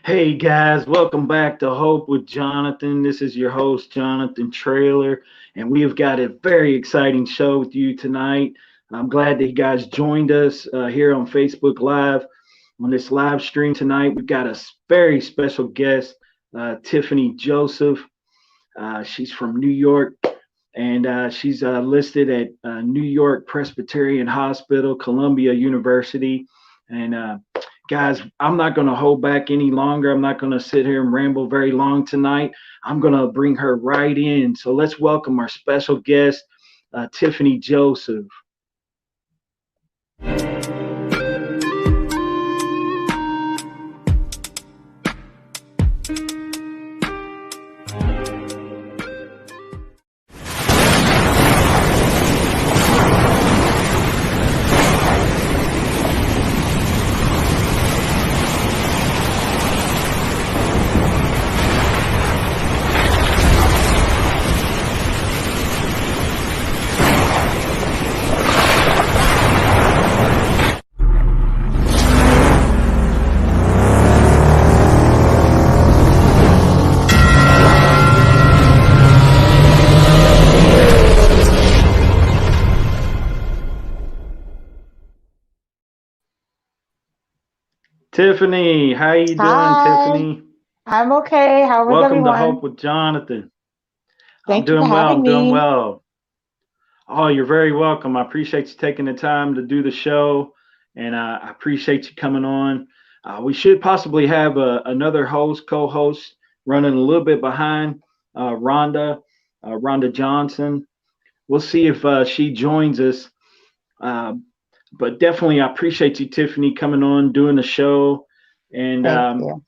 Hey guys, welcome back to Hope with Jonathan. This is your host, Jonathan Trailer, and we have got a very exciting show with you tonight. I'm glad that you guys joined us here on Facebook Live on this live stream tonight. We've got a very special guest, Tiffany Joseph. She's from New York, and she's listed at New York Presbyterian Hospital, Columbia University, and guys, I'm not going to hold back any longer. I'm not going to sit here and ramble very long tonight. I'm going to bring her right in. So let's welcome our special guest, Tiffany Joseph. Tiffany, how you doing, Hi, Tiffany? I'm okay. How is Welcome to Hope everyone? with Jonathan. I'm Thank you for doing well. having I'm doing me. well. Oh, you're very welcome. I appreciate you taking the time to do the show, and I appreciate you coming on. We should possibly have another host, co-host, running a little bit behind Rhonda Johnson. We'll see if she joins us. Uh, but definitely, I appreciate you, Tiffany, coming on, doing the show. And Thank you.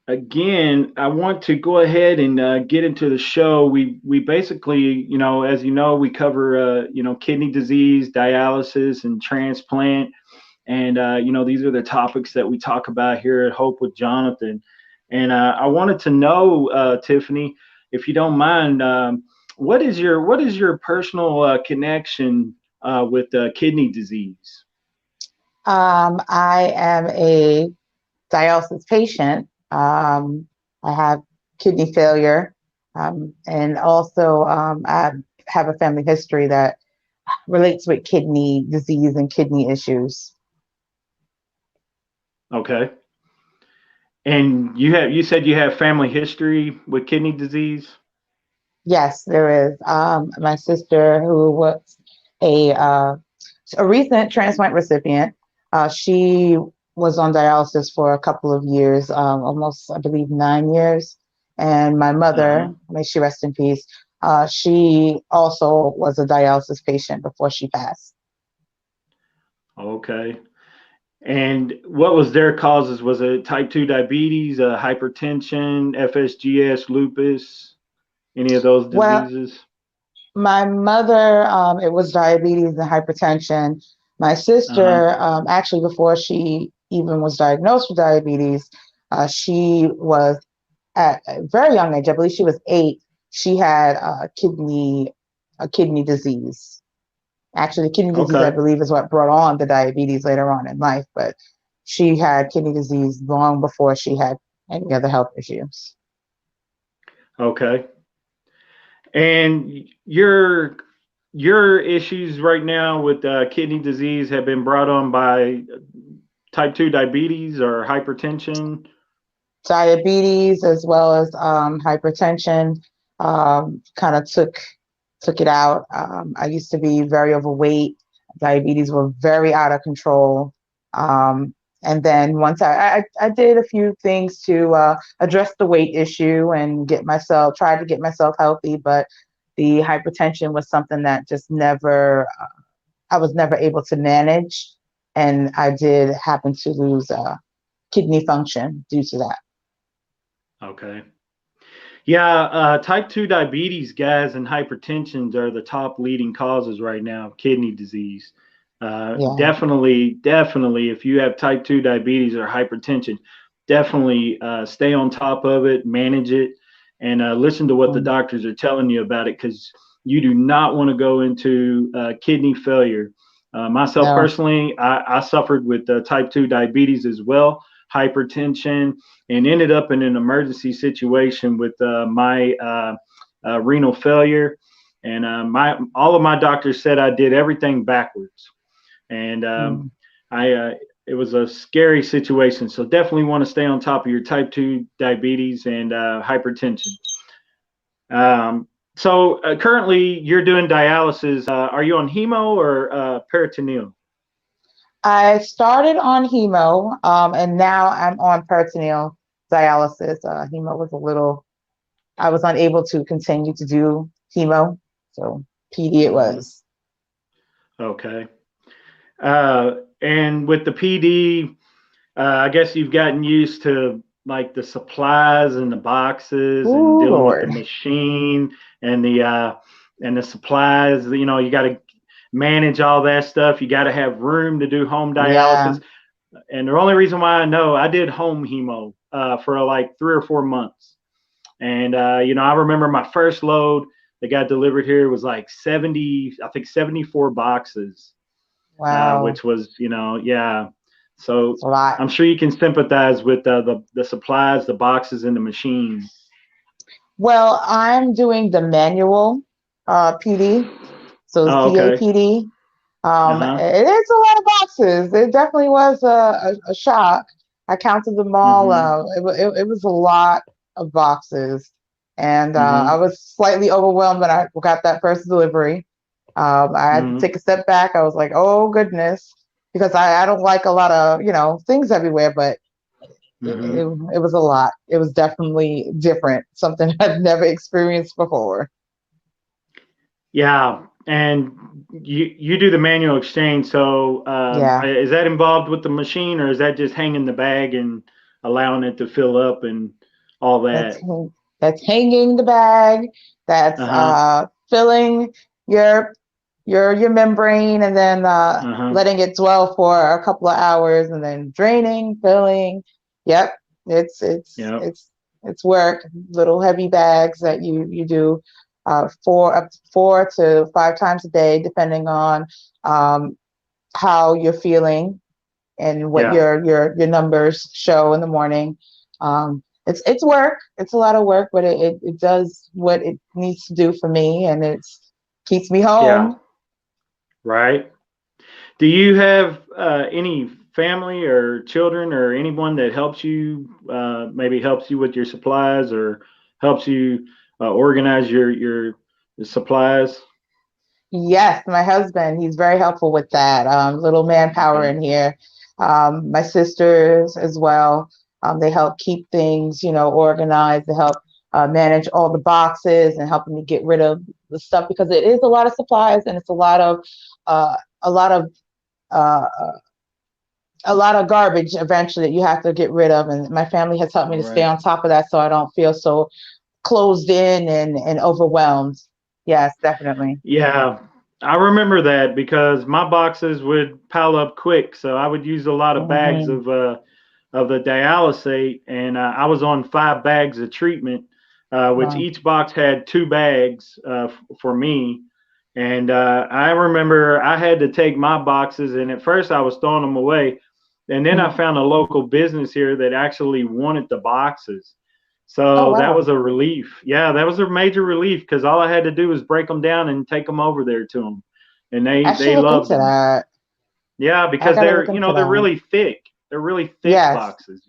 again, I want to go ahead and get into the show. We basically, as you know, we cover kidney disease, dialysis, and transplant, and these are the topics that we talk about here at Hope with Jonathan. And I wanted to know, Tiffany, if you don't mind, what is your personal connection with kidney disease? I am a dialysis patient. I have kidney failure, and also I have a family history that relates with kidney disease and kidney issues. Okay. And you said you have family history with kidney disease? Yes, there is. My sister, who was a uh, a recent transplant recipient, she was on dialysis for a couple of years, almost, I believe, 9 years. And my Uh-huh. mother, may she rest in peace, she also was a dialysis patient before she passed. Okay. And what was their causes? Was it type 2 diabetes, hypertension, FSGS, lupus, any of those Well, diseases? my mother, it was diabetes and hypertension. My Uh-huh. sister, actually, before she even was diagnosed with diabetes, she was at a very young age. I believe she was 8. She had a kidney disease. Actually, the kidney disease, I Okay. believe, is what brought on the diabetes later on in life. But she had kidney disease long before she had any other health issues. Okay. And your issues right now with kidney disease have been brought on by type 2 diabetes or hypertension? Diabetes as well as hypertension kind of took it out. I used to be very overweight. Diabetes were very out of control. Um, and then once I did a few things to address the weight issue and try to get myself healthy, but the hypertension was something that just never, I was never able to manage. And I did happen to lose kidney function due to that. Okay. Yeah, type 2 diabetes, guys, and hypertension are the top leading causes right now of kidney disease. Yeah. Definitely, if you have type 2 diabetes or hypertension, definitely stay on top of it, manage it, and listen to what the Mm. doctors are telling you about it because you do not want to go into kidney failure. Myself No. personally, I suffered with type 2 diabetes as well. hypertension, and ended up in an emergency situation with my renal failure. And all of my doctors said I did everything backwards. And it was a scary situation. So definitely want to stay on top of your type 2 diabetes and hypertension. So currently you're doing dialysis. Are you on hemo or peritoneal? I started on hemo, and now I'm on peritoneal dialysis. Hemo was I was unable to continue to do hemo, so PD it was. Okay. And with the PD, I guess you've gotten used to like the supplies and the boxes and Ooh, dealing with the Lord. machine and the supplies. You know, you got to manage all that stuff. You got to have room to do home Yeah. dialysis. And the only reason why I know, I did home hemo for like 3 or 4 months. And I remember my first load that got delivered here was like 70, I think 74 boxes, Wow. which was, yeah. So It's a lot. I'm sure you can sympathize with the supplies, the boxes, and the machines. Well, I'm doing the manual PD, so Oh, okay. CAPD. Uh-huh. It is a lot of boxes. It definitely was a shock. I counted them all. Mm-hmm. It was a lot of boxes, and I Mm-hmm. was slightly overwhelmed when I got that first delivery. I had to Mm-hmm. take a step back. I was like, oh goodness, because I don't like a lot of things everywhere, but Mm-hmm. it was a lot. It was definitely different, something I've never experienced before. Yeah. And you do the manual exchange. So Yeah. is that involved with the machine, or is that just hanging the bag and allowing it to fill up and all That's that? that's hanging the bag. That's Uh-huh. filling your your membrane and then Uh-huh. letting it dwell for a couple of hours and then draining, filling. Yep, it's it's Yep. it's it's work. Little heavy bags that you do up to 4 to 5 times a day, depending on um, how you're feeling and what Yeah. your numbers show in the morning. It's work. It's a lot of work, but it does what it needs to do for me, and it's keeps me Yeah. home. Right. Do you have any family or children or anyone that helps you, maybe helps you with your supplies or helps you organize your supplies? Yes, my husband, he's very helpful with that. Little manpower Okay. in here. My sisters as well. They help keep things, organized. They help manage all the boxes and helping me get rid of the stuff because it is a lot of supplies and it's uh, a lot of uh, a lot of garbage eventually that you have to get rid of. And my family has helped me All to stay right. on top of that so I don't feel so closed in and overwhelmed. Yes, definitely. Yeah, I remember that because my boxes would pile up quick, so I would use a lot of bags Hmm. of the dialysate, and I was on 5 bags of treatment, which Wow. each box had 2 bags for me. And I remember I had to take my boxes, and at first I was throwing them away, and then I Mm. found a local business here that actually wanted the boxes. Oh, So that wow. was a relief. Yeah, that was a major relief because all I had to do was break them down and take them over there to them, and I should they look loved into them. that. Yeah, I because gotta look into they're that. really thick. They're really thick Yes. boxes,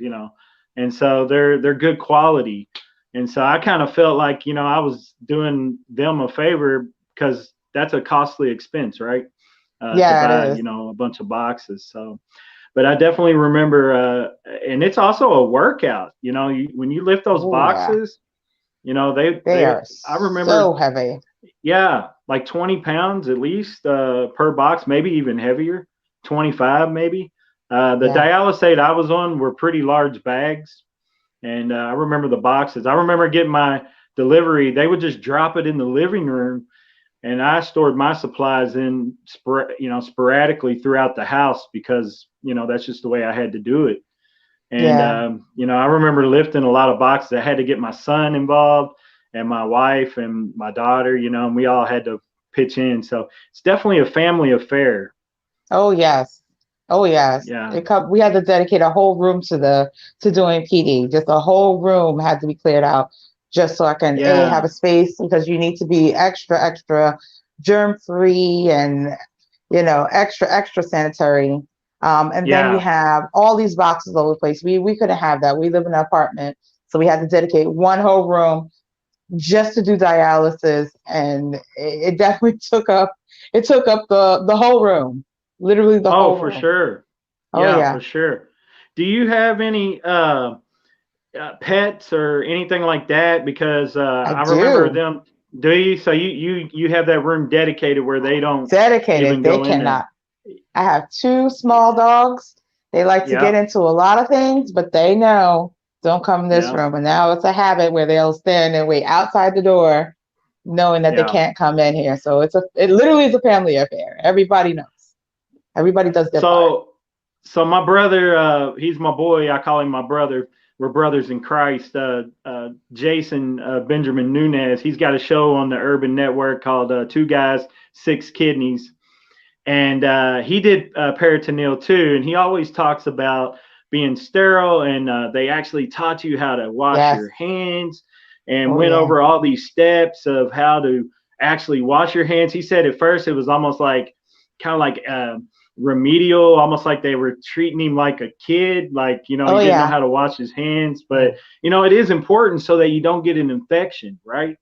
and so they're good quality. And so I kind of felt like I was doing them a favor because that's a costly expense, right? To Yeah, it buy is. a bunch of boxes. So, but I definitely remember, and it's also a workout. When you lift those Oh, yeah. boxes, they They they are I so remember, heavy. yeah, like 20 pounds at least per box, maybe even heavier, 25 maybe. The Yeah. dialysate I was on were pretty large bags, and I remember the boxes. I remember getting my delivery; they would just drop it in the living room, and I stored my supplies in, sporadically throughout the house because that's just the way I had to do it. And Yeah. I remember lifting a lot of boxes. I had to get my son involved and my wife and my daughter, and we all had to pitch in. So it's definitely a family affair. Oh, yes. Oh yes, Yeah. we had to dedicate a whole room to doing PD. Just a whole room had to be cleared out just so I can have Yeah. a space, because you need to be extra germ free and extra sanitary. And then we Yeah. have all these boxes all over the place. We couldn't have that. We live in an apartment, so we had to dedicate one whole room just to do dialysis, and it definitely took up the whole room, literally the Oh, whole for room. sure. Oh Yeah, for yeah, sure. Do you have any pets or anything like that? Because I I remember do. them. Do you? So you have that room dedicated where they don't Dedicated. even They go in there. cannot. I have two small dogs. They like to get Yeah. into a lot of things, but they know don't come in this Yeah. room. And now it's a habit where they'll stand and wait outside the door, knowing that they Yeah. can't come in here. So it literally is a family affair. Everybody knows. Everybody does their part. So so my brother, he's my boy. I call him my brother. We're brothers in Christ. Jason Benjamin Nunez. He's got a show on the Urban Network called Two Guys, Six Kidneys, and he did peritoneal too. And he always talks about being sterile, and they actually taught you how to wash Yes. your hands, and Oh went yeah. over all these steps of how to actually wash your hands. He said at first it was almost like kind of like remedial, almost like they were treating him like a kid, like Oh he didn't know yeah. how to wash his hands. But it is important so that you don't get an infection, right?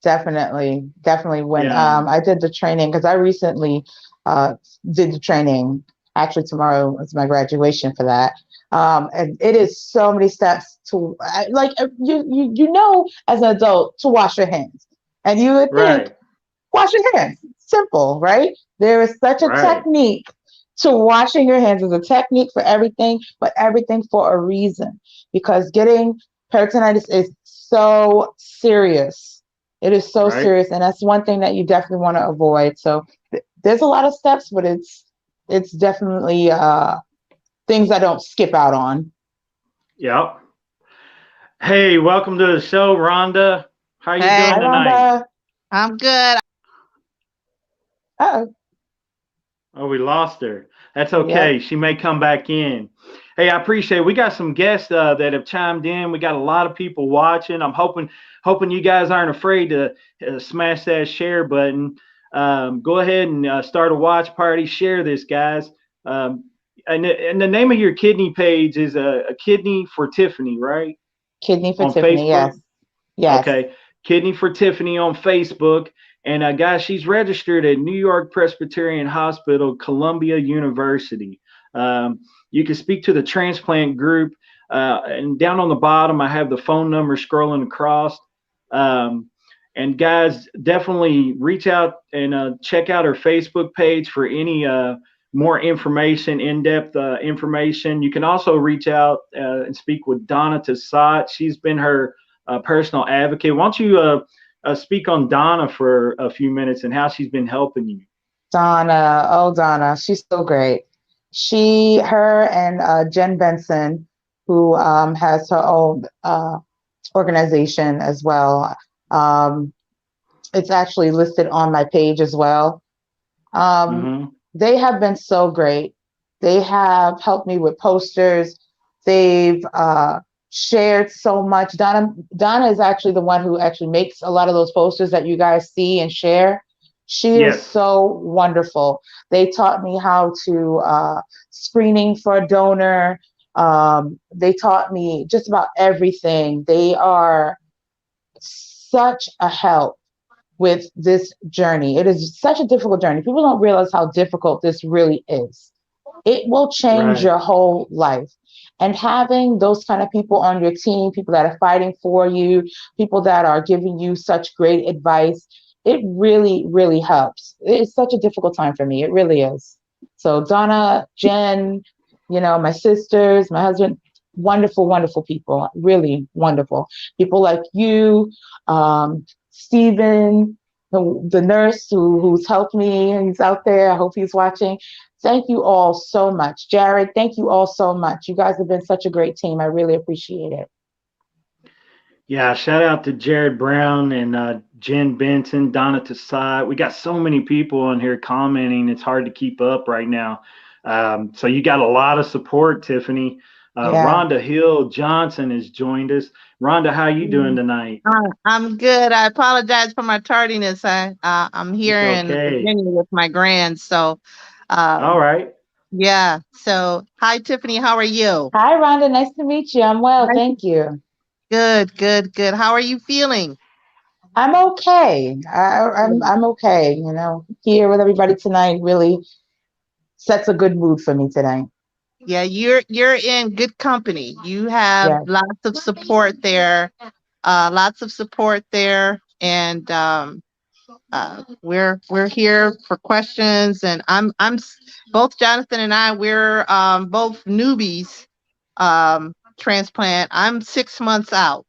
Definitely, definitely. When Yeah. I did the training, because I recently uh, did the training. Actually, tomorrow is my graduation for that. And it is so many steps to like you know as an adult to wash your hands, and you would think Right. wash your hands, simple, right? There is such a Right. technique to washing your hands. There's a technique for everything, but everything for a reason. Because getting peritonitis is so serious. It is so Right. serious, and that's one thing that you definitely want to avoid. So there's a lot of steps, but it's definitely things I don't skip out on. Yep. Hey, welcome to the show, Rhonda. How you Hey, Hi, doing tonight? Rhonda. I'm good. Uh-oh. Oh, we lost her. That's Yep. okay. She may come back in. Hey, I appreciate it. We got some guests that have chimed in. We got a lot of people watching. I'm hoping you guys aren't afraid to smash that share button. Go ahead and start a watch party. Share this, guys. And the name of your kidney page is a kidney for Tiffany, right? Kidney for On Tiffany. Facebook. Yes. Yes. Okay. Kidney for Tiffany on Facebook. And guys, she's registered at New York Presbyterian Hospital, Columbia University. You can speak to the transplant group. And down on the bottom, I have the phone number scrolling across. And guys, definitely reach out and check out her Facebook page for any more information, in-depth information. You can also reach out and speak with Donna Tassat. She's been her personal advocate. Why don't you speak on Donna for a few minutes and how she's been helping you? Donna, she's so great. Her, and Jen Benson, who has her own organization as well. Um, it's actually listed on my page as well. Um, Mm-hmm. they have been so great. They have helped me with posters. They've shared so much. Donna is actually the one who actually makes a lot of those posters that you guys see and share. She is Yes. so wonderful. They taught me how to screening for a donor. They taught me just about everything. They are such a help with this journey. It is such a difficult journey. People don't realize how difficult this really is. It will change Right. your whole life. And having those kind of people on your team, people that are fighting for you, people that are giving you such great advice, it really, really helps. It's such a difficult time for me. It really is. So Donna, Jen, my sisters, my husband, wonderful, wonderful people, really wonderful. People like you, Stephen, the nurse who's helped me. He's out there. I hope he's watching. Thank you all so much. Jared, thank you all so much. You guys have been such a great team. I really appreciate it. Yeah, shout out to Jared Brown and Jen Benson, Donna Tassat. We got so many people on here commenting. It's hard to keep up right now. So you got a lot of support, Tiffany. Yeah. Rhonda Hill Johnson has joined us. Rhonda, how you doing Mm, tonight? I'm good. I apologize for my tardiness. I'm here It's in okay. Virginia with my grands. So, All um, right. yeah. So, hi, Tiffany. How are you? Hi, Rhonda. Nice to meet you. I'm well, Nice thank you. Good, good, good. How are you feeling? I'm okay. Yeah, I'm okay. Here with everybody tonight really sets a good mood for me tonight. yeah. You're in good company. You have Yes. lots of support there. Lots of support there, and we're here for questions. And both Jonathan and I, we're both newbies, transplant. I'm 6 months out.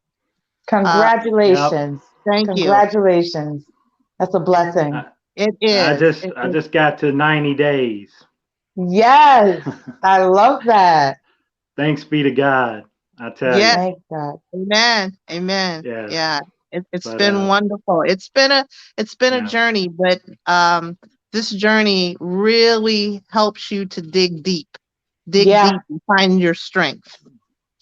uh Yep. Congratulations. Thank you. Congratulations. That's a blessing. I, It I is. just I just got to 90 days. Yes. I love that. Thanks be to God. I tell Yeah. you. Thank God. Amen. Amen. Yes. Yeah. It's But been wonderful. It's been a yeah. journey, but this journey really helps you to dig Yeah. deep and find your strength.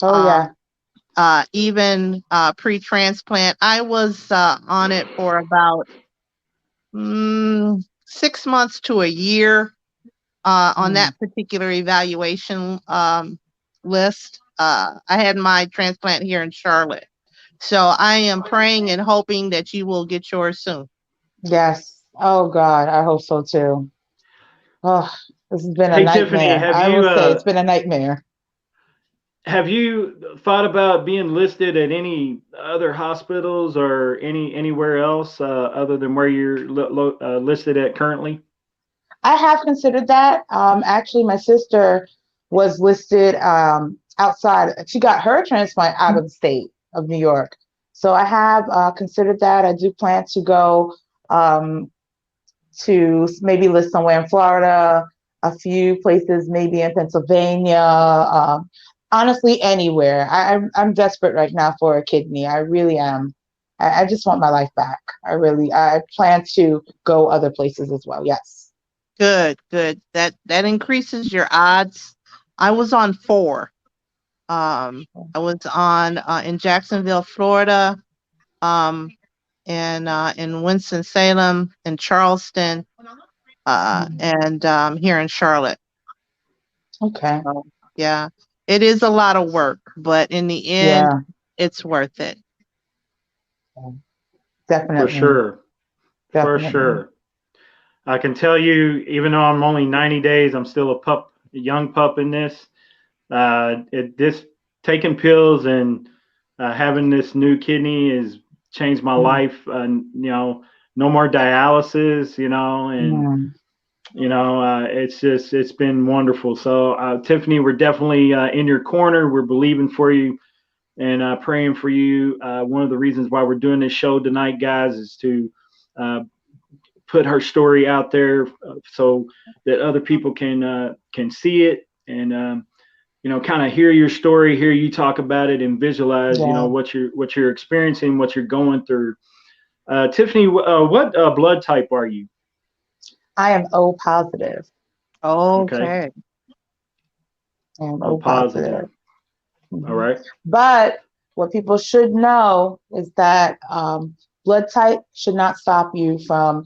Oh, um yeah. Even pre-transplant, I was on it for about 6 months to a year, on Mm. that particular evaluation list. I had my transplant here in Charlotte. So I am praying and hoping that you will get yours soon. Yes. Oh, God. I hope so too. Oh, this has been a Hey Tiffany, nightmare. have I you will say it's been a nightmare. thought about being listed at any other hospitals or anywhere else other than where you're listed at currently? I have considered that. Actually, my sister was listed outside. She got her transplant out of the state of New York. So I have considered that. I do plan to go um, to maybe list somewhere in Florida, a few places maybe in Pennsylvania. Honestly, anywhere. I'm desperate right now for a kidney. I really am. I just want my life back. I plan to go other places as well. Yes. Good, good. That increases your odds. I was on four. I was on in Jacksonville, Florida, um, and in Winston Salem, in Charleston, Mm. and here in Charlotte. Okay. So, yeah, it is a lot of work, but in the end, Yeah, it's worth it. For definitely. sure. For Definitely. sure. I can tell you, even though I'm only 90 days, I'm still a young pup in this. This taking pills and having this new kidney has changed my Mm. life. No more dialysis, and Mm. it's been wonderful. So, Tiffany, we're definitely in your corner. We're believing for you and praying for you. One of the reasons why we're doing this show tonight, guys, is to uh, put her story out there so that other people can see it and kind of hear your story, hear you talk about it, and visualize Yeah. what you're experiencing, what you're going through. Tiffany, what blood type are you? I am O positive. Okay, Okay. I am O O positive. positive. All Mhm. right. But what people should know is that blood type should not stop you from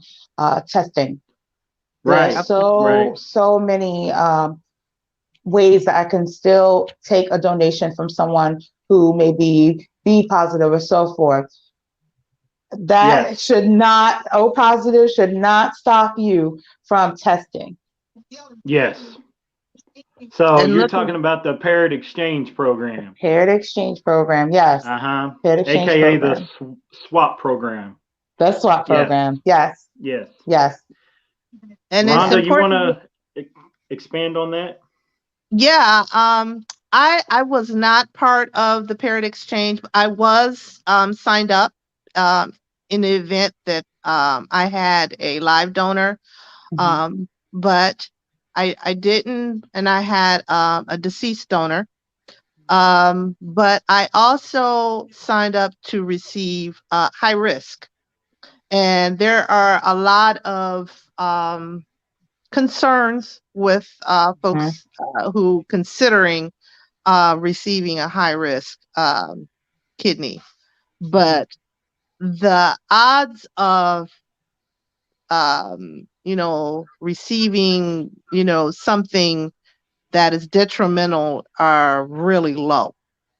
testing. There's Right. Absolutely. so, Right. so many ways that I can still take a donation from someone who may be B positive or so forth. That Yes. should not, O positive should not stop you from testing. Yes. So And you're look, talking about the paired exchange The program. paired exchange program, yes. Uh-huh. Paired exchange AKA the program. swap program. The swap Yes. program, yes, Yes. yes. and it's Rhonda, you want important. to expand on that? Yeah, I was not part of the Parent Exchange. I was signed up um in the event that I had a live donor, Mhm. but I didn't, and I had a deceased donor. But I also signed up to receive high risk, and there are a lot of concerns with Mhm. folks who considering receiving a high risk kidney, but the odds of receiving something that is detrimental are really low,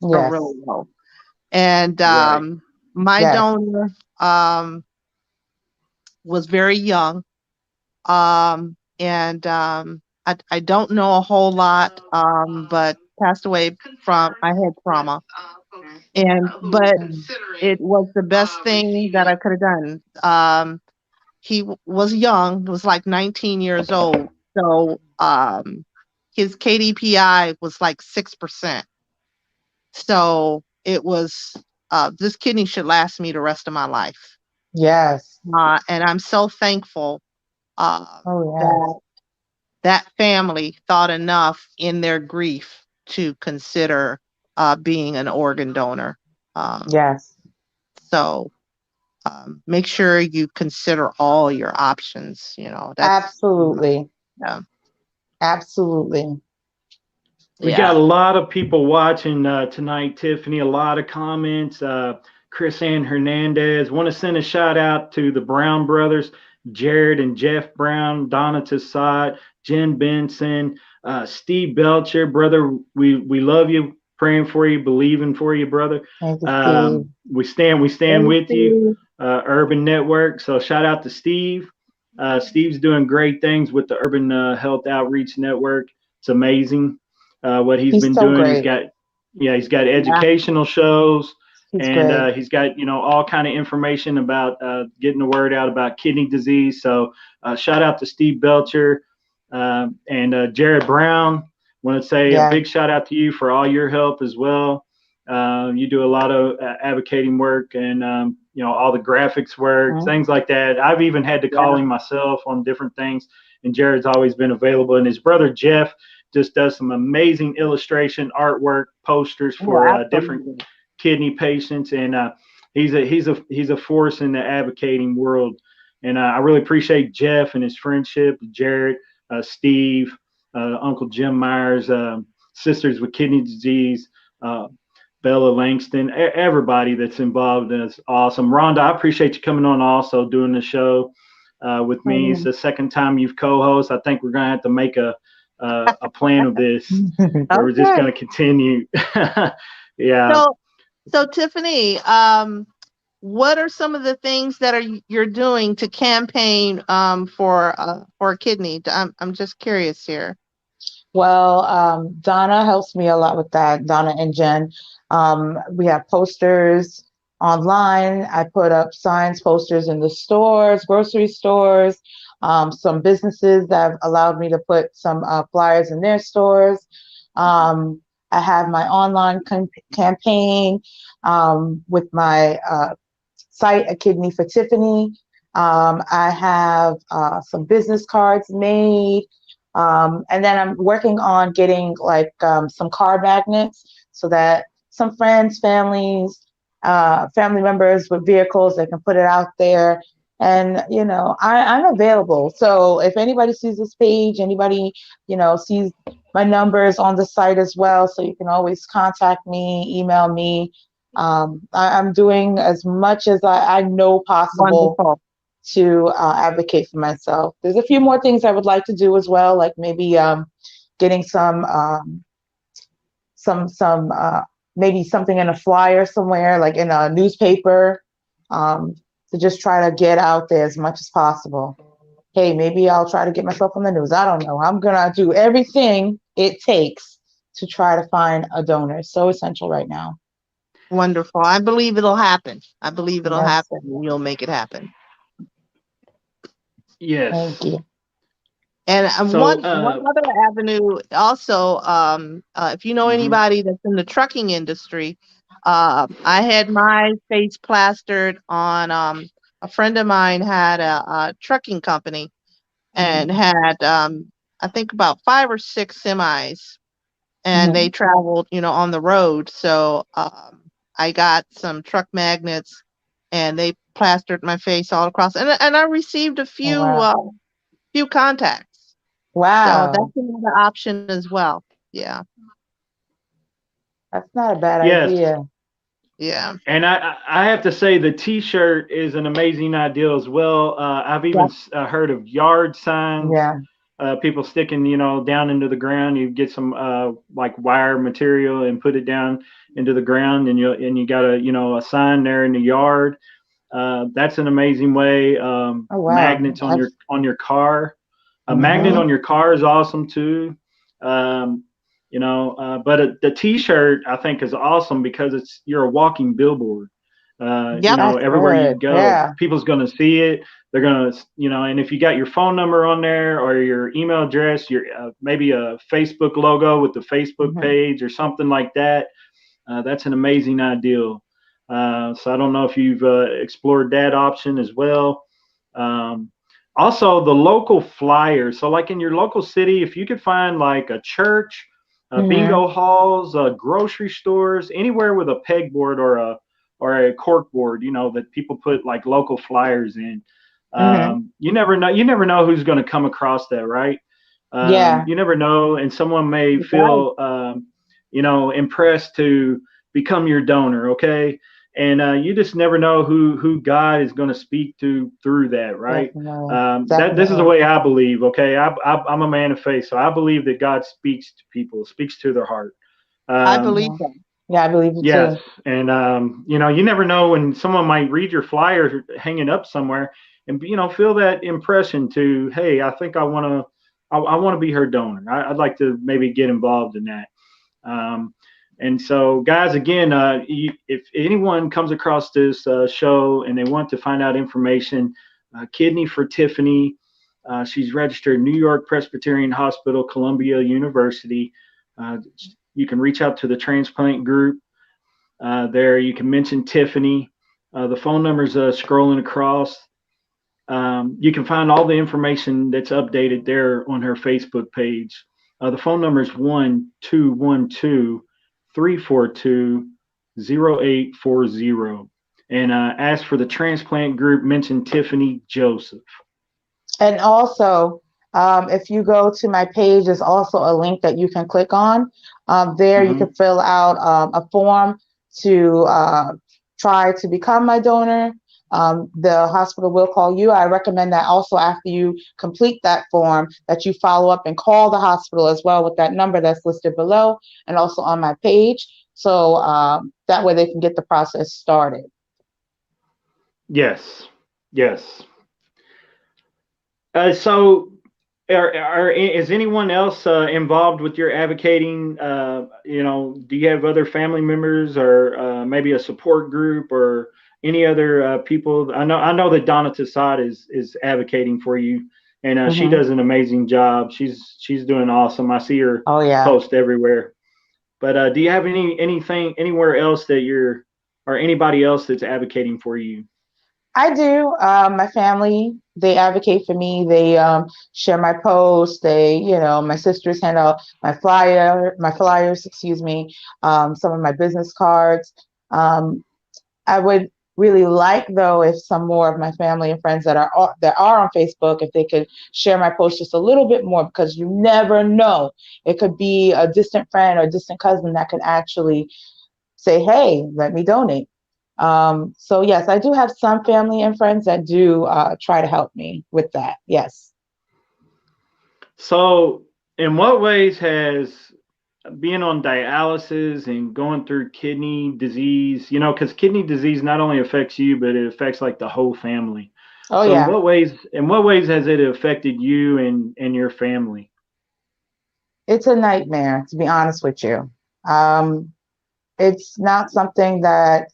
are Yes. really low. And Right. my Yes. donor was very young, and I don't know a whole lot, but passed away from I had trauma, and but Mhm. it was the best thing that I could have done. He was young, was like 19 years old, so his KDPI was like 6%. So it was this kidney should last me the rest of my life, Yes. and I'm so thankful Oh, that yes. that family thought enough in their grief to consider being an organ donor. Um, Yes. so make sure you consider all your options. That's Absolutely. yeah, Absolutely. We yeah. got a lot of people watching tonight, Tiffany. A lot of comments. Chris Ann Hernandez. Want to send a shout out to the Brown brothers, Jared and Jeff Brown, Donna Tassad, Jen Benson, Steve Belcher, brother. We love you. Praying for you, believing for you, brother. Thank you, Steve. We stand Thank with you. you. Urban Network. So shout out to Steve. Steve's doing great things with the Urban Health Outreach Network. It's amazing what he's He's been so doing. great. He's got Yeah, educational shows, He's and great. he's got all kind of information about getting the word out about kidney disease. So shout out to Steve Belcher and Jared Brown. Want to say a Yeah. big shout out to you for all your help as well. You do a lot of advocating work and all the graphics work, Mhm. things like that. I've even had to call yeah. him myself on different things, and Jared's always been available. And his brother Jeff just does some amazing illustration, artwork, posters Oh, for different absolutely. kidney patients, and he's a force in the advocating world. And I really appreciate Jeff and his friendship, Jared, Steve, Uncle Jim Myers, Sisters with Kidney Disease, uh, Bella Langston, everybody that's involved is awesome. Rhonda, I appreciate you coming on also doing the show with me. It's Mhm. the second time you've co-host. I think we're gonna have to make a plan of this where we're just Okay. gonna continue. Yeah. So, Tiffany, what are some of the things that you're doing to campaign for a kidney? I'm just curious here. Well, Donna helps me a lot with that. Donna and Jen. We have posters online. I put up signs, posters in the stores, grocery stores, some businesses that have allowed me to put some flyers in their stores. Um, I have my online campaign with my site, A Kidney for Tiffany. I have some business cards made. And then I'm working on getting like some card magnets so that some friends, family members with vehicles, they can put it out there. And, I'm available. So if anybody sees this page, anybody, sees my numbers on the site as well. So you can always contact me, email me. I'm doing as much as I know possible Wonderful. to advocate for myself. There's a few more things I would like to do as well, like maybe getting some maybe something in a flyer somewhere, like in a newspaper, um, to just try to get out there as much as possible. Hey, maybe I'll try to get myself on the news. I don't know. I'm gonna do everything it takes to try to find a donor. It's so essential right now. Wonderful. I believe it'll happen. I believe it'll Yes, happen, and you'll make it happen. Yes. thank you. And So, one other avenue also, if you know mhm. anybody that's in the trucking industry, I had my face plastered on. A friend of mine had a trucking company and Mhm. had I think about 5 or 6 semis, and they Mhm. traveled, on the road. So I got some truck magnets, and they plastered my face all across, and I received a Oh few wow. few contacts. So Wow. that's another option as well. Yeah. That's not a bad Yes. idea. Yeah. And I have to say the T-shirt is an amazing idea as well. I've even heard of yard signs. Yeah. People sticking, down into the ground. You get some like wire material and put it down into the ground, and you got a sign there in the yard. That's an amazing way. Oh, wow. Magnets on your car. A magnet Mm-hmm. on your car is awesome too. But the T-shirt I think is awesome because you're a walking billboard. Yep. That's Everywhere you good. go, Yeah. people's gonna see it. They're gonna, and if you got your phone number on there or your email address, your maybe a Facebook logo with the Facebook Mm-hmm. page or something like that, that's an amazing idea. So I don't know if you've explored that option as well. Um, Also, the local flyers. So, like in your local city, if you could find like a church, Mm-hmm. bingo halls, grocery stores, anywhere with a pegboard or a cork board, that people put like local flyers in. Mm-hmm. You never know. You never know who's going to come across that, right? Yeah. You never know, and someone may Right. feel, impressed to become your donor. Okay, and you just never know who God is going to speak to through that, right? Definitely. That This is the Definitely. way I believe. Okay, I'm a man of faith, so I believe that God speaks to people, speaks to their heart. I Um, believe Yeah. that. Yeah, I believe it yes, too. and you never know when someone might read your flyer hanging up somewhere, and feel that impression to, hey, I think I want to be her donor. I'd like to maybe get involved in that. Um, and so, guys, again, if anyone comes across this show and they want to find out information, Kidney for Tiffany, she's registered New York Presbyterian Hospital, Columbia University. Uh, you can reach out to the transplant group there. You can mention Tiffany. The phone number's scrolling across. You can find all the information that's updated there on her Facebook page. The phone number is 1-212-342-0840. And ask for the transplant group, mention Tiffany Joseph. And also, if you go to my page, there's also a link that you can click on. There, you Mm-hmm. can fill out a form to try to become my donor. The hospital will call you. I recommend that also after you complete that form, that you follow up and call the hospital as well with that number that's listed below and also on my page. So that way they can get the process started. Yes. Yes. So, is anyone else involved with your advocating? Do you have other family members or maybe a support group or any other people? I know that Donna Tassad is advocating for you, and she Mm-hmm. does an amazing job. She's doing awesome. I see her Oh, yeah. post everywhere. But do you have anything anywhere else that you're or anybody else that's advocating for you? I do. My family, they advocate for me. They share my posts. My sisters hand out my flyers, excuse me, some of my business cards. I would really like, though, if some more of my family and friends that are on Facebook, if they could share my post just a little bit more, because you never know. It could be a distant friend or distant cousin that could actually say, hey, let me donate. So yes, I do have some family and friends that do try to help me with that. Yes. So, in what ways has being on dialysis and going through kidney disease, because kidney disease not only affects you, but it affects like the whole family. Oh So, yeah. in what ways has it affected you and your family? It's a nightmare, to be honest with you. Um, it's not something that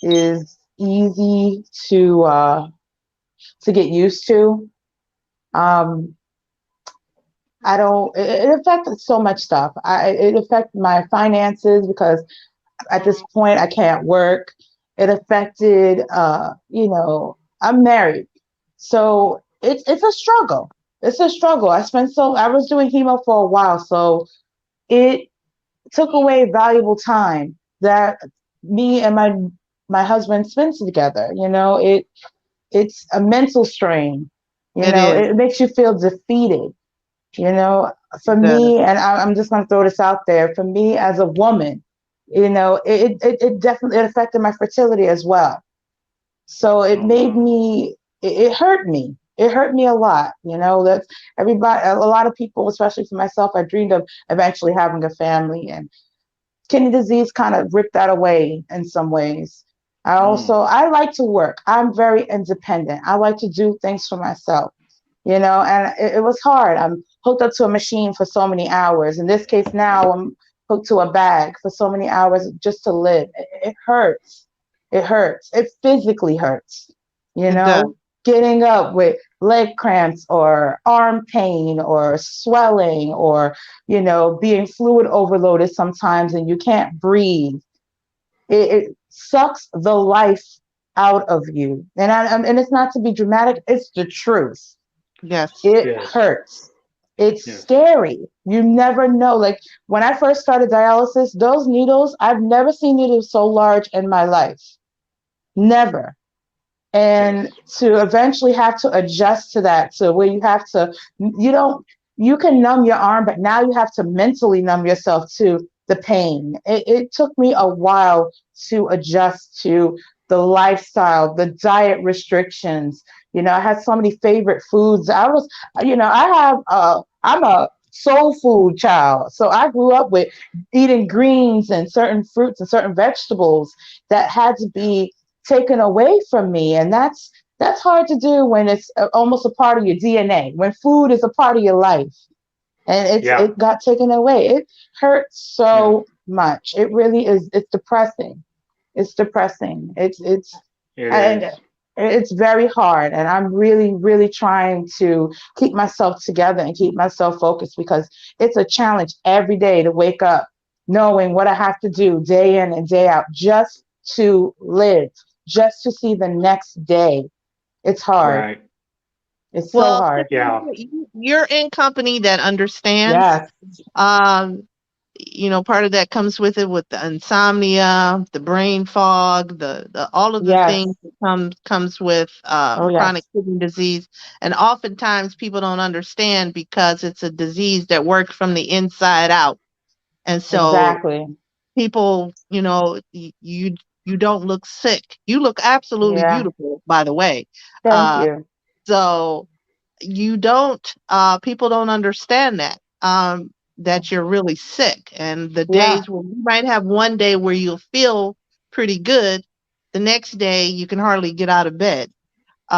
is easy to get used to. Um, I don't. It affected so much stuff. It affected my finances because at this point I can't work. It affected, I'm married, so it's a struggle. It's a struggle. I was doing chemo for a while, so it took away valuable time that me and my husband spent together. It's a mental strain. It is. It makes you feel defeated. You know, for The, me, and I'm just going to throw this out there, for me as a woman, you know, it definitely affected my fertility as well. So it Oh made wow. me, it hurt me. It hurt me a lot. You know, that's everybody, a lot of people, especially for myself, I dreamed of eventually having a family, and kidney disease kind of ripped that away in some ways. Mm. I like to work. I'm very independent. I like to do things for myself, you know, and it was hard. I'm hooked up to a machine for so many hours. In this case, now I'm hooked to a bag for so many hours just to live. It hurts. It hurts. It physically hurts, you the, know, getting up with leg cramps or arm pain or swelling or, you know, being fluid overloaded sometimes and you can't breathe. It sucks the life out of you. And it's not to be dramatic, it's the truth. yes. It Yes. hurts. It's Yes. scary. You never know. Like when I first started dialysis, those needles, I've never seen needles so large in my life. Never. And Yes. to eventually have to adjust to that, to where you have to, you don't, you can numb your arm, but now you have to mentally numb yourself to the pain. It took me a while to adjust to the lifestyle, the diet restrictions. You know, I had so many favorite foods. I was, you know, I'm a soul food child. So I grew up with eating greens and certain fruits and certain vegetables that had to be taken away from me, and that's hard to do when it's almost a part of your DNA, when food is a part of your life, and Yeah. it got taken away. It hurts Yeah. so much. It really is. It's depressing. It's depressing. It's It and is. it's very hard, and I'm really trying to keep myself together and keep myself focused, because it's a challenge every day to wake up knowing what I have to do day in and day out just to live, just to see the next day. It's hard. Right. It's so Well, hard. Tiffany, Yeah. you're in company that understands. Yes. Um, part of that comes with it with the insomnia, the brain fog, the all of the Yes. things that comes with Oh chronic yes. kidney disease. And oftentimes people don't understand because it's a disease that works from the inside out. And so Exactly. people, you don't look sick. You look absolutely Yeah. beautiful, by the way. Thank Uh, you. so you don't people don't understand that you're really sick, and the Yeah. days where you might have one day where you'll feel pretty good, the next day you can hardly get out of bed.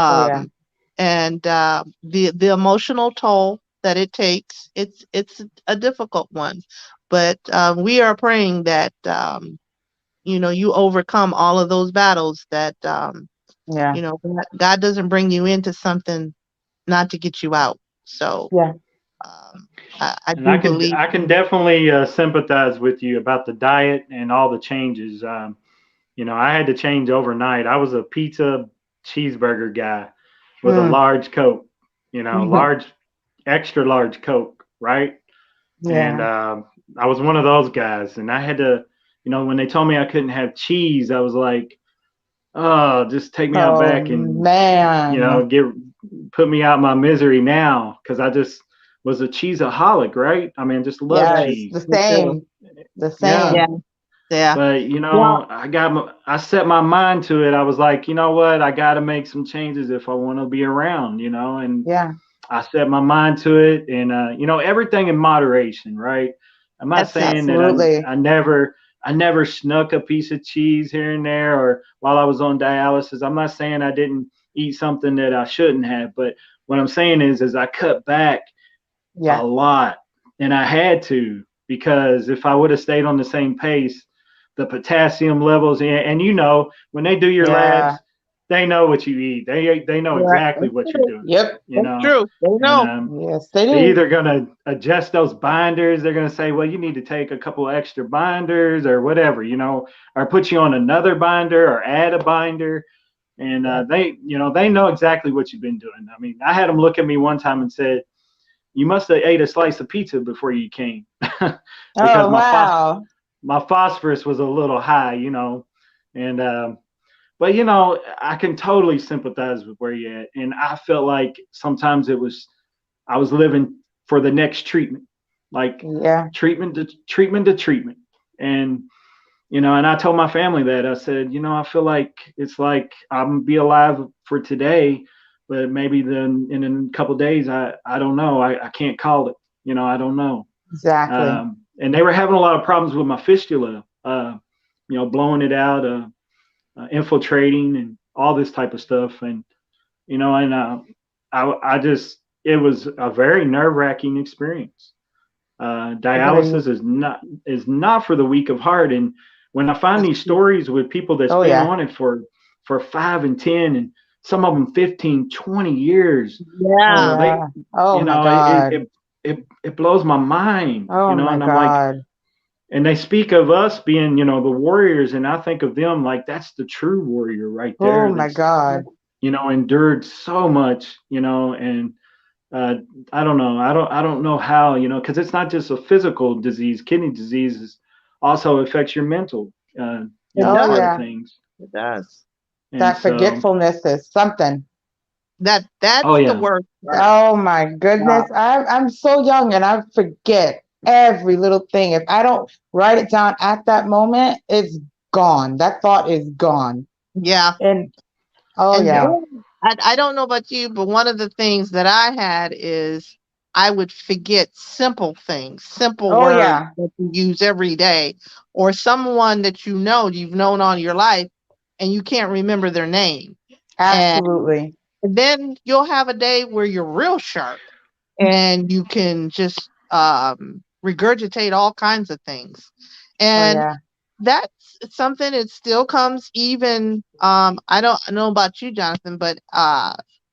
Oh yeah. um and the emotional toll that it takes, it's a difficult one, but we are praying that you overcome all of those battles, that Yeah. God doesn't bring you into something not to get you out. So Yeah. um, I And do believe. I can definitely sympathize with you about the diet and all the changes. I had to change overnight. I was a pizza cheeseburger guy with a Mm. large Coke, large, extra large Coke, right? And Yeah. I was one of those guys, and I had to, when they told me I couldn't have cheese, I was like, oh, just take me out Oh back and man. get put me out my misery now, because I just was a cheeseaholic, right? I mean, just love Yes. cheese. The Me too. same. The Yeah. Yeah, same. yeah. But Well, I set my mind to it. I was like, you know what? I got to make some changes if I want to be around, and Yeah. I set my mind to it, and everything in moderation, right? I'm not that's it. saying that Absolutely. I never snuck a piece of cheese here and there, or while I was on dialysis. I'm not saying I didn't eat something that I shouldn't have, but what I'm saying is I cut back a Yeah. lot, and I had to, because if I would have stayed on the same pace, the potassium levels, and when they do your Yeah. labs, they know what you eat. They know Right. exactly That's what you're true. doing, Yep. That's true. They and know. Yes, they they're do. either going to adjust those binders. They're going to say, well, you need to take a couple of extra binders or whatever, or put you on another binder or add a binder. And Yeah. they know exactly what you've been doing. I mean, I had them look at me one time and said, you must have ate a slice of pizza before you came, because Oh wow. my phosphorus was a little high, and but I can totally sympathize with where you're at, and I felt like sometimes I was living for the next treatment, like Yeah. treatment to treatment to treatment. And and I told my family that. I said, I feel like it's like I'm gonna be alive for today, but maybe then in a couple of days, I don't know. I can't call it. I don't know. Exactly. And they were having a lot of problems with my fistula, blowing it out, infiltrating, and all this type of stuff. And I just it was a very nerve wracking experience. I bet you. Dialysis is not for the weak of heart. And when I find these stories with people that's Oh been yeah. on it for 5 and 10, and some of them 15, 20 years, Oh Yeah. they, yeah. Oh my it, God. it it blows my mind, Oh my and I'm like, God. and they speak of us being, the warriors, and I think of them like that's the true warrior right Oh there. my That's, God. endured so much, and uh, I don't know. I don't know how, because it's not just a physical disease. Kidney disease also affects your mental, It Oh does. part of yeah. things. It does. And That so, forgetfulness is something. oh That's the yeah, worst part. Oh my Uh, goodness. I'm so young and I forget every little thing. If I don't write it down at that moment, it's gone. That thought is gone. yeah. And oh And yeah. then I don't know about you, but one of the things that I had is I would forget simple things, simple Oh words yeah. that you use every day, or someone that you've known all your life, and you can't remember their name. And Absolutely. then you'll have a day where you're real sharp and you can just regurgitate all kinds of things. Oh And yeah. that's something. It still comes even I don't know about you, Jonathan, but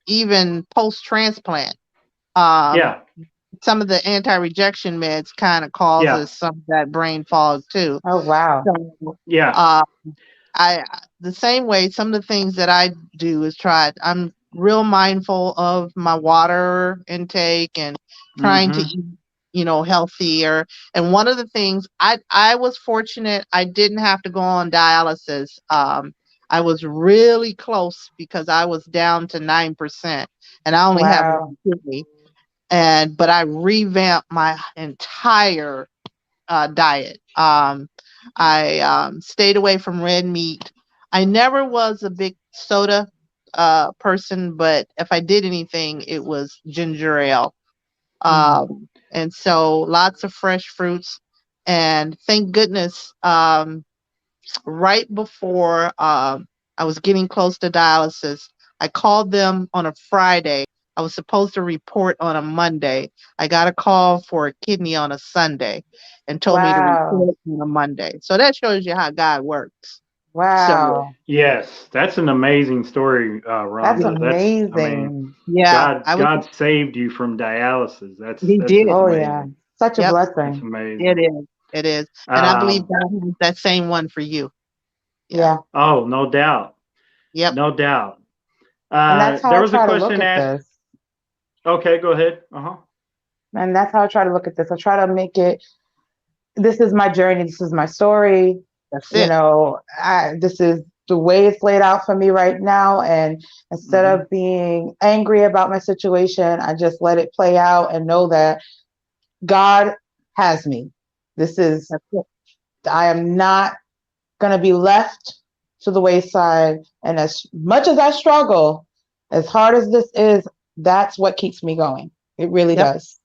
even post transplant, um yeah, some of the anti-rejection meds kind of yeah, causes some of that brain fog too. Oh wow. So yeah. uh I the same way, some of the things that I do is I'm real mindful of my water intake and trying to Mm-hmm. eat, healthier. And one of the things, I was fortunate I didn't have to go on dialysis. I was really close because I was down to 9% and I only have Wow. one kidney. But I revamped my entire diet. I stayed away from red meat. I never was a big soda person, but if I did anything, it was ginger ale. Mm. And so lots of fresh fruits. And thank goodness, right before I was getting close to dialysis, I called them on a Friday. I was supposed to report on a Monday. I got a call for a kidney on a Sunday and told me to Wow. report on a Monday. So that shows you how God works. So, Wow. Yes, that's an amazing story, That's Rhonda. I mean, amazing. yeah, God, I was, God saved you from dialysis. That's he that's just did. Oh yeah. amazing. Such a Yep, That's blessing. it amazing. is. It is. And I believe Um, God has that same one for you. Yeah. Yeah. oh, no doubt, Yep. no doubt. And that's how There I was a try to look question at asked. this. Okay, go ahead. Uh-huh. And that's how I try to look at this. I try to make it, this is my journey, this is my story. That's it. This is the way it's laid out for me right now. And instead Mm-hmm. of being angry about my situation, I just let it play out and know that God has me. This is, That's it. I am not going to be left to the wayside. And as much as I struggle, as hard as this is, that's what keeps me going. It really Yep. does.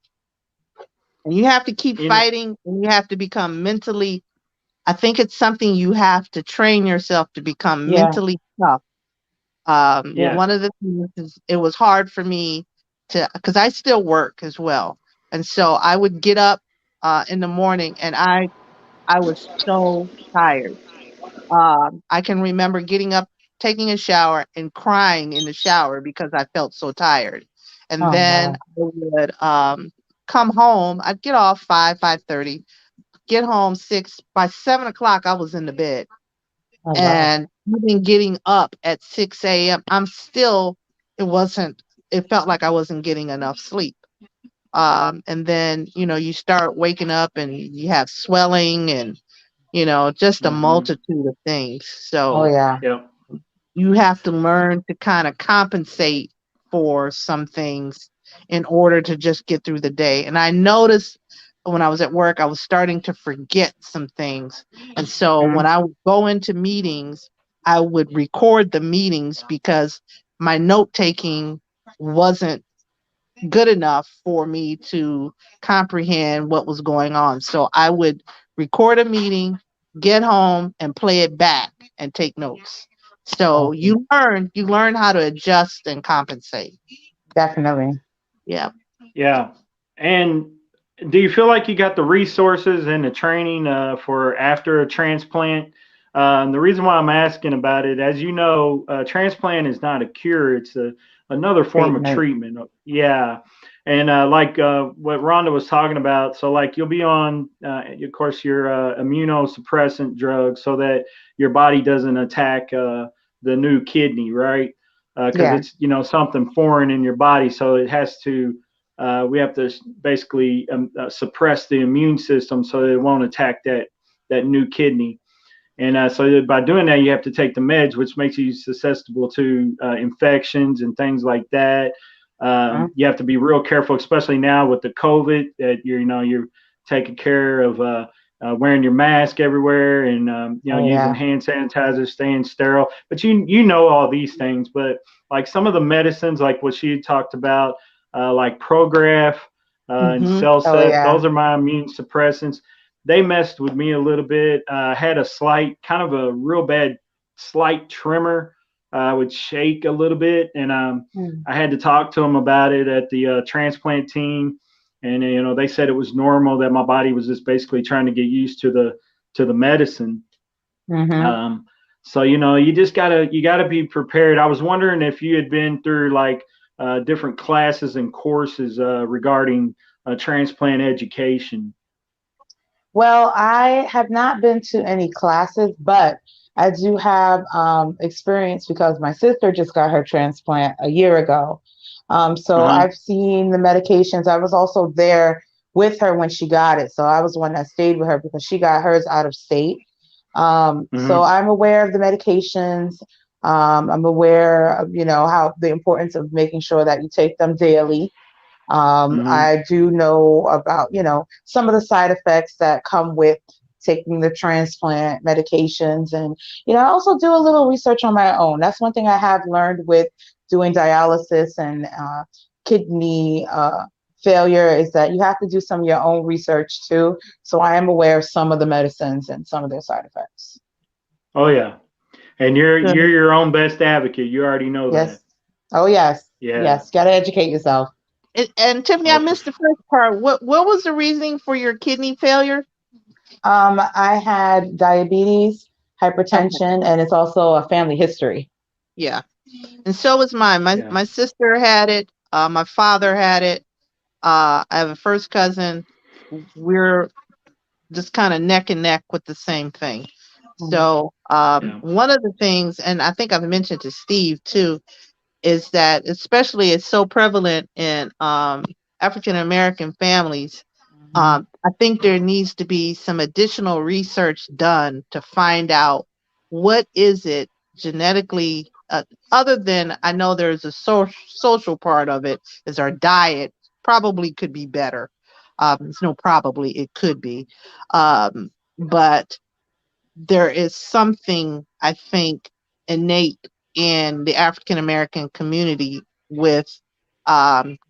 And you have to keep In fighting and you have to become mentally, I think it's something you have to train yourself to become Yeah. mentally tough. Yeah. yes. One of the things is it was hard for me because I still work as well. And so I would get up in the morning and I was so tired. I can remember getting up, taking a shower, and crying in the shower because I felt so tired. And Oh then no. I would come home. I'd get off 5:30, get home 6. By 7 o'clock, I was in the bed. Oh wow. And even getting up at 6 a.m., it wasn't, it felt like I wasn't getting enough sleep. And then, you start waking up and you have swelling and, just a Mm-hmm. multitude of things. Oh So yeah. Yep. you have to learn to kind of compensate for some things. in order to just get through the day. And I noticed when I was at work, I was starting to forget some things. And so when I would go into meetings, I would record the meetings because my note taking wasn't good enough for me to comprehend what was going on. So I would record a meeting, get home, and play it back and take notes. So you learn how to adjust and compensate. Definitely. Yeah. Yeah. And do you feel like you got the resources and the training for after a transplant? The reason why I'm asking about it, as you know, transplant is not a cure; it's another form of Treatment. treatment. Yeah, and what Rhonda was talking about, so like you'll be on, of course, your immunosuppressant drugs so that your body doesn't attack the new kidney, right? Because Yeah. it's something foreign in your body, so it has to we have to basically suppress the immune system so that it won't attack that new kidney. And so by doing that, you have to take the meds, which makes you susceptible to infections and things like that. You have to be real careful, especially now with the COVID, that you're taking care of wearing your mask everywhere and Oh using yeah. hand sanitizer, staying sterile. But you know all these things. But like some of the medicines, like what she talked about, like Prograf and Mm-hmm. Oh Cellcept, yeah. those are my immune suppressants. They messed with me a little bit. Had a kind of a real bad slight tremor. I would shake a little bit, and I had to talk to them about it at the transplant team, and they said it was normal, that my body was just basically trying to get used to the medicine. Mm-hmm. So you gotta be prepared. I was wondering if you had been through like different classes and courses regarding transplant education. Well, I have not been to any classes, but I do have experience because my sister just got her transplant a year ago. So Uh-huh. I've seen the medications. I was also there with her when she got it. So I was the one that stayed with her because she got hers out of state. So Hmm. I'm aware of the medications. I'm aware of, how the importance of making sure that you take them daily. Hmm. I do know about, some of the side effects that come with taking the transplant medications. And, I also do a little research on my own. That's one thing I have learned with doing dialysis and kidney failure is that you have to do some of your own research too. So I am aware of some of the medicines and some of their side effects. Oh yeah. And you're Good. your own best advocate. You already know that. Yes. Oh, yes. Yeah. Yes. Got to educate yourself. And Tiffany, I Oh, for missed the first part. What was the reasoning for your kidney failure? I had diabetes, Okay. hypertension, and it's also a family history. Yeah. And so was mine. My yeah. my sister had it. My father had it. I have a first cousin. We're just kind of neck and neck with the same thing. Mhm. So Yeah. one of the things, and I think I've mentioned to Steve too, is that especially it's so prevalent in African American families. Mhm. I think there needs to be some additional research done to find out what is it genetically, other than I know there's a social part of it, is our diet probably could be better. It's no probably, it could be. But there is something I think innate in the African American community with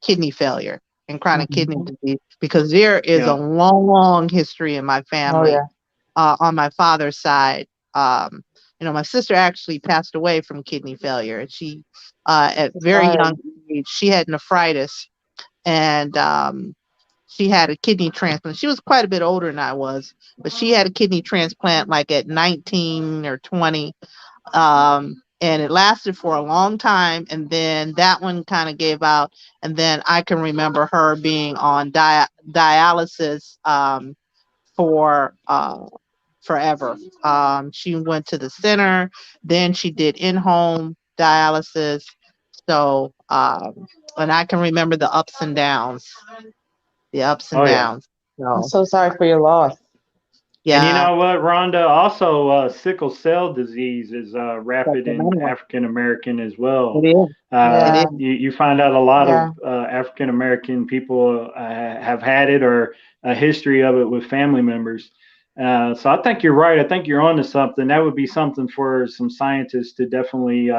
kidney failure and chronic kidney Mhm. disease because there is a Yeah. long, long history in my Oh family yeah. on my father's side. My sister actually passed away from kidney failure. She, at So very young sorry. age, she had nephritis and she had a kidney transplant. She was quite a bit older than I was, but she had a kidney transplant like at 19 or 20. And it lasted for a long time. And then that one kind of gave out. And then I can remember her being on dialysis for forever. She went to the center, then she did in home dialysis. So, and I can remember the ups and Oh yeah. downs. I'm So, so sorry for your loss. And you Yeah. know what, Rhonda? Also, sickle cell disease is That's rapid in phenomenal. African American as well. It is. It Yeah. is. You find out a lot Yeah. of African American people have had it or a history of it with family members. So I think you're right. I think you're onto something. That would be something for some scientists to definitely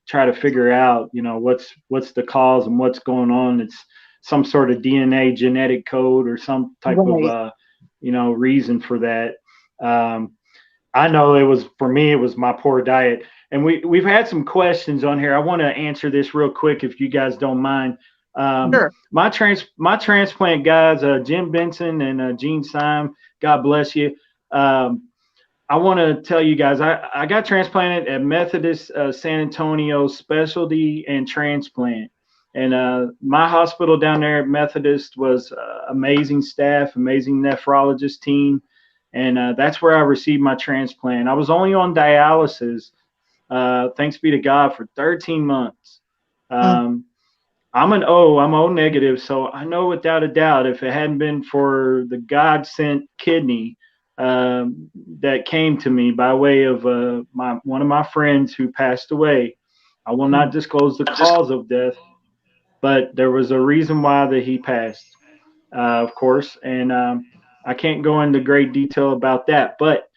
try to figure out. You know, what's the cause and what's going on. It's some sort of DNA genetic code or some type of Right. reason for that. Um, I know it was for me. It was my poor diet, and we've had some questions on here. I want to answer this real quick if you guys don't mind. Sure. My transplant guys, Jim Benson and Gene Syme, God bless you. Um, I want to tell you guys, I got transplanted at Methodist San Antonio Specialty and Transplant. And my hospital down there at Methodist was amazing staff, amazing nephrologist team. And that's where I received my transplant. I was only on dialysis, thanks be to God, for 13 months. Mm. Um, I'm O negative, so I know without a doubt if it hadn't been for the God sent kidney that came to me by way of one of my friends who passed away. I will not disclose the cause of death, but there was a reason why that he passed, of course, and I can't go into great detail about that, but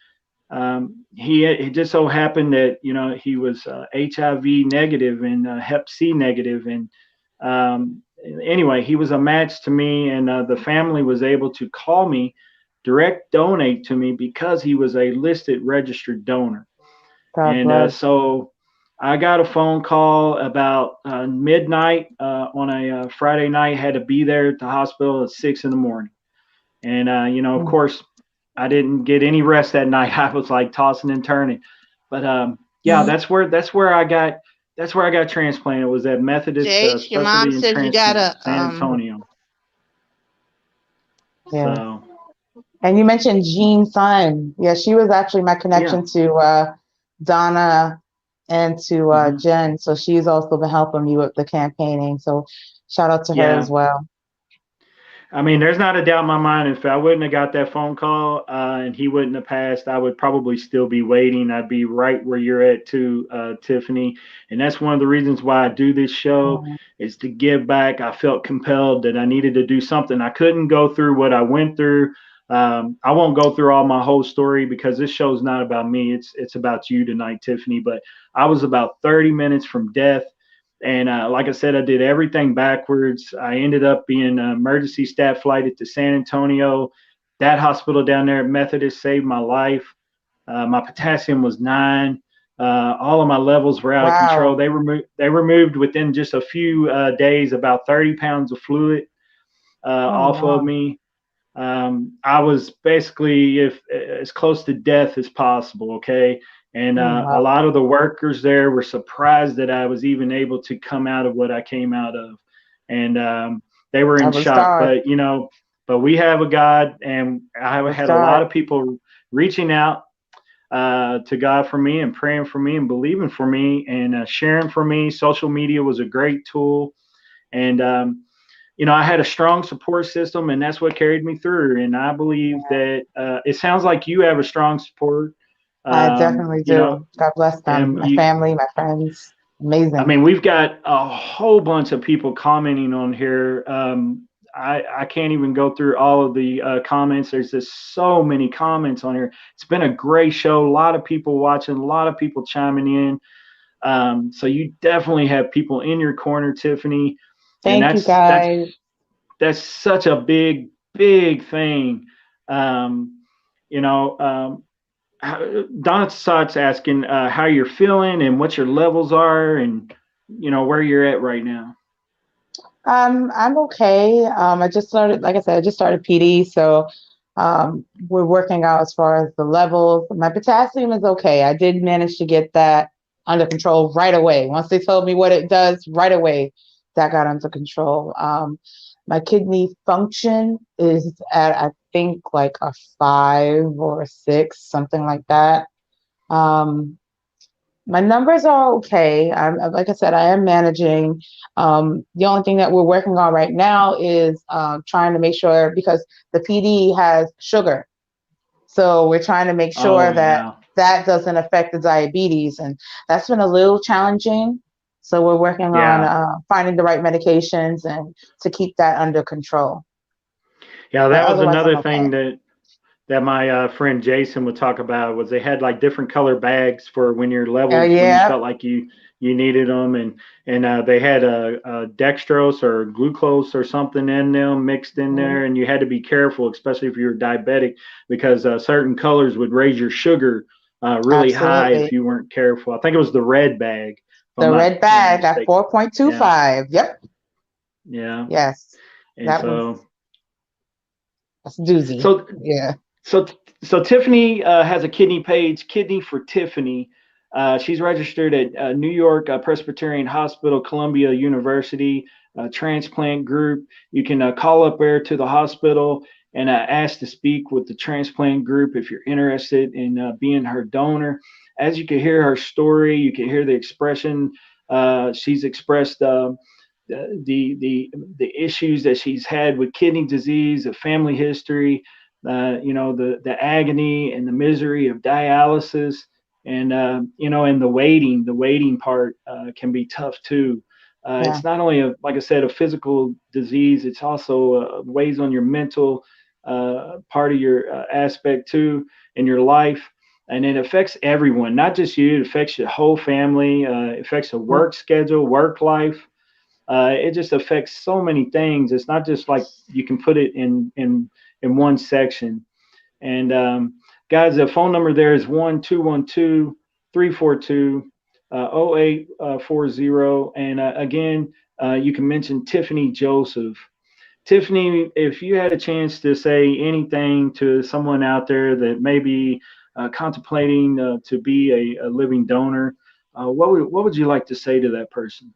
he it just so happened that he was HIV negative and Hep C negative, and um, anyway, he was a match to me, and the family was able to call me, direct donate to me because he was a listed registered donor, God and bless. so I got a phone call about midnight on a Friday night. Had to be there at the hospital at 6 in the morning, and of Mm. course, I didn't get any rest that night. I was like tossing and turning. But yeah, that's where I got transplanted. Was at Methodist Jake, your mom Specialty and says you Transplant, gotta San Antonio. Yeah. So And you mentioned Jean Syme. Yeah, she was actually my yeah. connection to Donna and to Hmm. Jen. So she's also been helping me with the campaigning. So shout out to her Yeah. as well. I mean, there's not a doubt in my mind. If I wouldn't have got that phone call and he wouldn't have passed, I would probably still be waiting. I'd be right where you're at too, Tiffany. And that's one of the reasons why I do this show Mm. is to give back. I felt compelled that I needed to do something. I couldn't go through what I went through. I won't go through all my whole story because this show's not about me. It's about you tonight, Tiffany. But I was about 30 minutes from death. And like I said, I did everything backwards. I ended up being an emergency staff flighted to San Antonio. That hospital down there at Methodist saved my life. My potassium was 9. All of my levels were out of control. Wow. They removed within just a few days about 30 pounds of fluid Oh, off of wow. me. I was basically if as close to death as possible. Okay, and Oh, a wow. lot of the workers there were surprised that I was even able to come out of what I came out of, and they were That in was shock. God. But we have a God, and I That have was had a God. lot of people reaching out to God for me and praying for me and believing for me and sharing for me. Social media was a great tool, and I had a strong support system, and that's what carried me through. And I believe that it sounds like you have a strong support. I Um, definitely you know, do. God bless them. and My you, family, my friends. I Amazing. mean, we've got a whole bunch of people commenting on here. I can't even go through all of the comments. There's just so many comments on here. It's been a great show. A lot of people watching, a lot of people chiming in. So you definitely have people in your corner, Tiffany, and Thank you, guys. that's such a big thing. Um, you know, Don Sott's asking how you're feeling and what your levels are, and where you're at right now. I'm okay. I just started, like I said, I just started PD, so we're working out as far as the levels. My potassium is okay. I did manage to get that under control right away. Once they told me what it does, right away, that got under control. My kidney function is at, I think, like a 5 or 6, something like that. Um, my numbers are okay. Like I said, I am managing. The only thing that we're working on right now is trying to make sure because the PD has sugar. So we're trying to make Oh, sure that yeah. that doesn't affect the diabetes. And that's been a little challenging. So we're working on Yeah. finding the right medications and to keep that under control. Yeah, But that was otherwise, I'm another okay. thing that my friend Jason would talk about was they had like different color bags for when your levels when you Yeah. felt like you needed them, and they had a dextrose or glucose or something in them mixed in there, and you had to be careful, especially if you were diabetic, because certain colors would raise your sugar really high if Absolutely. you weren't careful. I think it was the red bag, if I'm The not red bag at mistaken. Yeah, 4.25. Yep. yeah, Yes. and That was so that's a doozy. so Yeah. So, so Tiffany has a kidney page, Kidney for Tiffany. She's registered at New York Presbyterian Hospital, Columbia University transplant group. You can call up there to the hospital and ask to speak with the transplant group if you're interested in being her donor. As you can hear her story, you can hear the expression she's expressed. The issues that she's had with kidney disease, a family history, the agony and the misery of dialysis, and and the waiting part can be tough too. Yeah. It's not only like I said, a physical disease, it's also weighs on your mental part of your aspect too in your life. And it affects everyone, not just you. It affects your whole family. It affects the work schedule, work life. It just affects so many things. It's not just like you can put it in one section. And guys, the phone number there is 1-212-342-0840. And again, you can mention Tiffany Joseph. Tiffany, if you had a chance to say anything to someone out there that may be contemplating to be a living donor, what would you like to say to that person?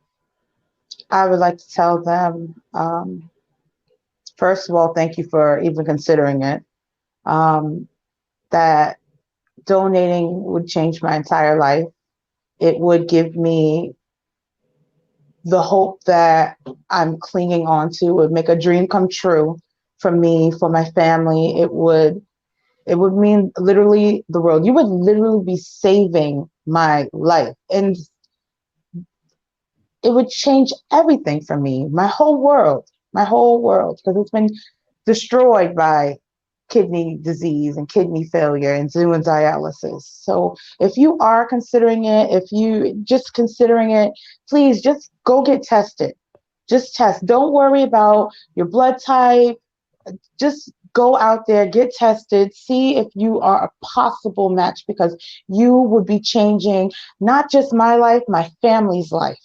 I would like to tell them, first of all, thank you for even considering it. That donating would change my entire life. It would give me the hope that I'm clinging on to. It would make a dream come true for me, for my family. It would mean literally the world. You would literally be saving my life. And it would change everything for me, my whole world, because it's been destroyed by kidney disease and kidney failure and doing dialysis. So if you are considering it, if you just considering it, please just go get tested. Just test. Don't worry about your blood type. Just go out there, get tested, see if you are a possible match, because you would be changing not just my life, my family's life,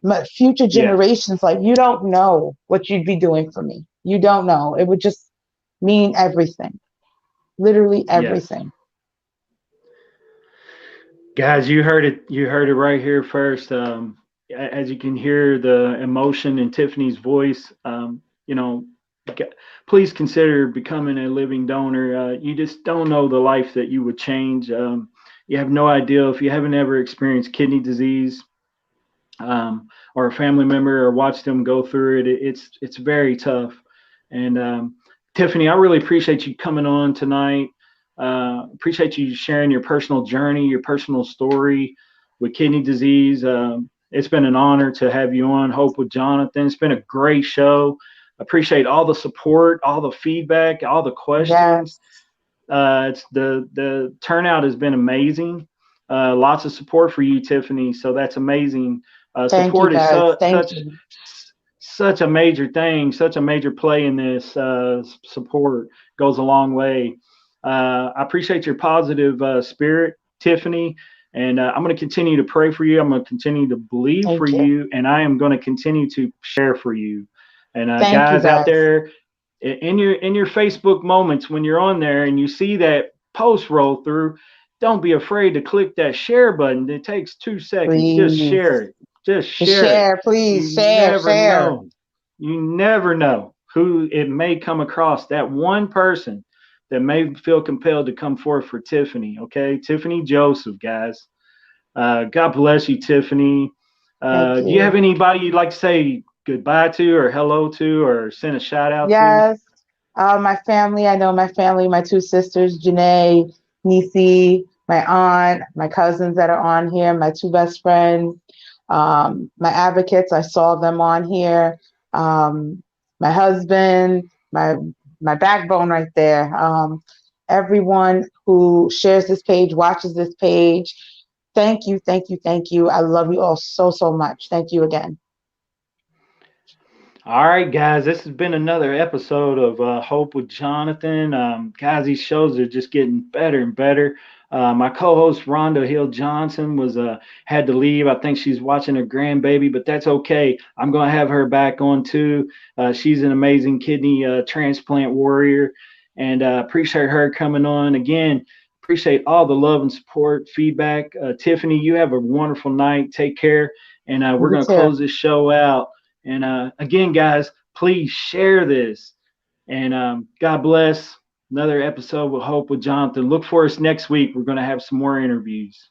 my future Yes, generations. Like, you don't know what you'd be doing for me. You don't know. It would just mean everything, literally yes. everything. Guys, you heard it right here first. As you can hear the emotion in Tiffany's voice, g- please consider becoming a living donor. You just don't know the life that you would change. You have no idea if you haven't ever experienced kidney disease, or a family member or watched them go through it. It's very tough. And Tiffany, I really appreciate you coming on tonight. Appreciate you sharing your personal journey, your personal story with kidney disease. It's been an honor to have you on Hope with Jonathan. It's been a great show. Appreciate all the support, all the feedback, all the questions. Yes. It's the turnout has been amazing. Lots of support for you, Tiffany. So that's amazing. Thank you, Support is guys. Thank such you. such a major thing, such a major play in this. Support goes a long way. I appreciate your positive spirit, Tiffany, and I'm going to continue to pray for you. I'm going to continue to believe for Thank you. you, and I am going to continue to share for you. And Thank you, guys out guys. there, in your Facebook moments when you're on there and you see that post roll through, don't be afraid to click that share button. It takes 2 seconds. Just share Please. it. Just Just share it. share, please. You Share, never share. know. You never know who it may come across. That one person that may feel compelled to come forth for Tiffany. Okay, Tiffany Joseph, guys. God bless you, Tiffany. Thank Do you have you. anybody you'd like to say goodbye to, or hello to, or send a shout out to? Yes. My family, I know my family, my two sisters, Janae, Nisi, my aunt, my cousins that are on here, my two best friends, my advocates, I saw them on here, my husband, my backbone right there. Everyone who shares this page, watches this page. Thank you, thank you, thank you. I love you all so, so much. Thank you again. All right, guys, this has been another episode of Hope with Jonathan. Guys, these shows are just getting better and better. My co-host Rhonda Hill Johnson was had to leave. I think she's watching her grandbaby, but that's okay. I'm gonna have her back on too. She's an amazing kidney transplant warrior, and appreciate her coming on again. Appreciate all the love and support, feedback. Tiffany, you have a wonderful night. Take care, and we're You gonna too. close this show out. And again, guys, please share this. And God bless. Another episode with Hope with Jonathan. Look for us next week. We're going to have some more interviews.